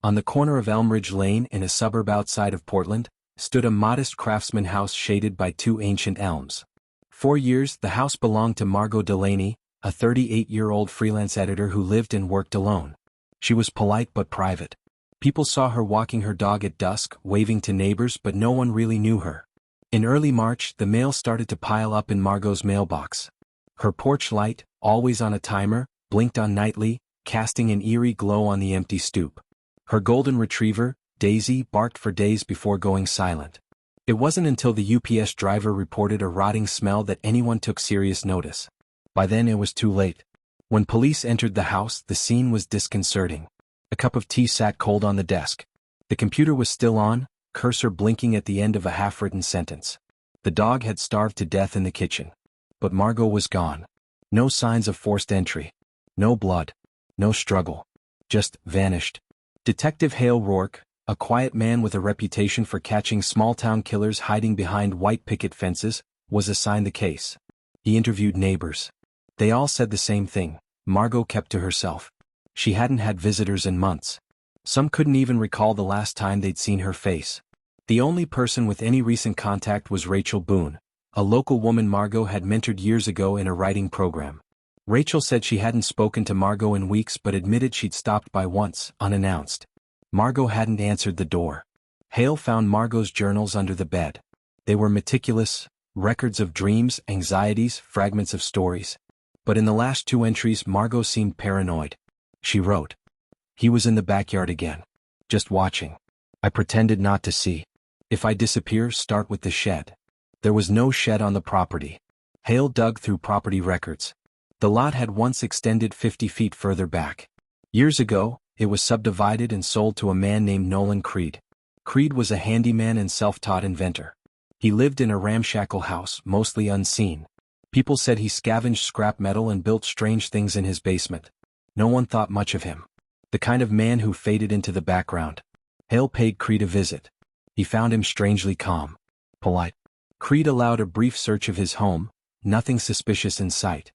On the corner of Elmridge Lane in a suburb outside of Portland, stood a modest craftsman house shaded by two ancient elms. For years, the house belonged to Margot Delaney, a 38-year-old freelance editor who lived and worked alone. She was polite but private. People saw her walking her dog at dusk, waving to neighbors, but no one really knew her. In early March, the mail started to pile up in Margot's mailbox. Her porch light, always on a timer, blinked on nightly, casting an eerie glow on the empty stoop. Her golden retriever, Daisy, barked for days before going silent. It wasn't until the UPS driver reported a rotting smell that anyone took serious notice. By then it was too late. When police entered the house, the scene was disconcerting. A cup of tea sat cold on the desk. The computer was still on, cursor blinking at the end of a half-written sentence. The dog had starved to death in the kitchen. But Margot was gone. No signs of forced entry. No blood. No struggle. Just vanished. Detective Hale Rourke, a quiet man with a reputation for catching small-town killers hiding behind white picket fences, was assigned the case. He interviewed neighbors. They all said the same thing. Margot kept to herself. She hadn't had visitors in months. Some couldn't even recall the last time they'd seen her face. The only person with any recent contact was Rachel Boone, a local woman Margot had mentored years ago in a writing program. Rachel said she hadn't spoken to Margot in weeks but admitted she'd stopped by once, unannounced. Margot hadn't answered the door. Hale found Margot's journals under the bed. They were meticulous, records of dreams, anxieties, fragments of stories. But in the last two entries, Margot seemed paranoid. She wrote, "He was in the backyard again. Just watching. I pretended not to see. If I disappear, start with the shed." There was no shed on the property. Hale dug through property records. The lot had once extended 50 feet further back. Years ago, it was subdivided and sold to a man named Nolan Creed. Creed was a handyman and self-taught inventor. He lived in a ramshackle house, mostly unseen. People said he scavenged scrap metal and built strange things in his basement. No one thought much of him. The kind of man who faded into the background. Hale paid Creed a visit. He found him strangely calm. Polite. Creed allowed a brief search of his home, nothing suspicious in sight.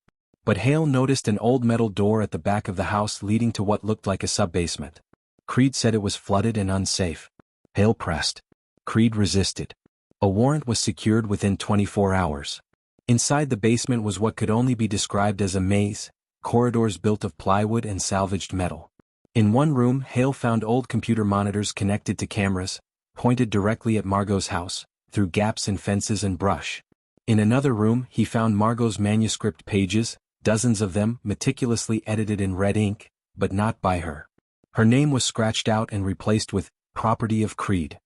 But Hale noticed an old metal door at the back of the house leading to what looked like a sub-basement. Creed said it was flooded and unsafe. Hale pressed. Creed resisted. A warrant was secured within 24 hours. Inside the basement was what could only be described as a maze, corridors built of plywood and salvaged metal. In one room, Hale found old computer monitors connected to cameras, pointed directly at Margot's house, through gaps in fences and brush. In another room, he found Margot's manuscript pages, dozens of them, meticulously edited in red ink, but not by her. Her name was scratched out and replaced with "Property of Creed."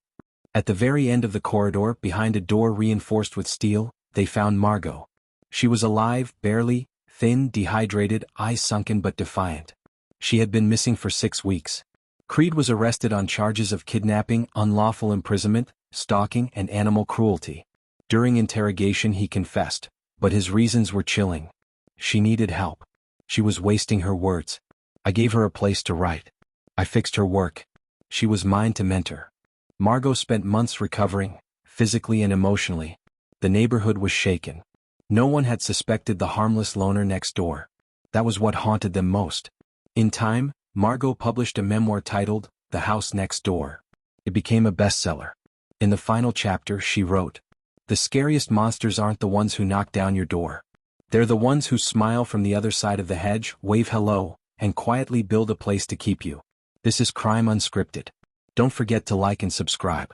At the very end of the corridor, behind a door reinforced with steel, they found Margot. She was alive, barely, thin, dehydrated, eyes sunken but defiant. She had been missing for 6 weeks. Creed was arrested on charges of kidnapping, unlawful imprisonment, stalking, and animal cruelty. During interrogation he confessed, but his reasons were chilling. She needed help. She was wasting her words. I gave her a place to write. I fixed her work. She was mine to mentor. Margot spent months recovering, physically and emotionally. The neighborhood was shaken. No one had suspected the harmless loner next door. That was what haunted them most. In time, Margot published a memoir titled The House Next Door. It became a bestseller. In the final chapter, she wrote, "The scariest monsters aren't the ones who knock down your door. They're the ones who smile from the other side of the hedge, wave hello, and quietly build a place to keep you." This is Crime Unscripted. Don't forget to like and subscribe.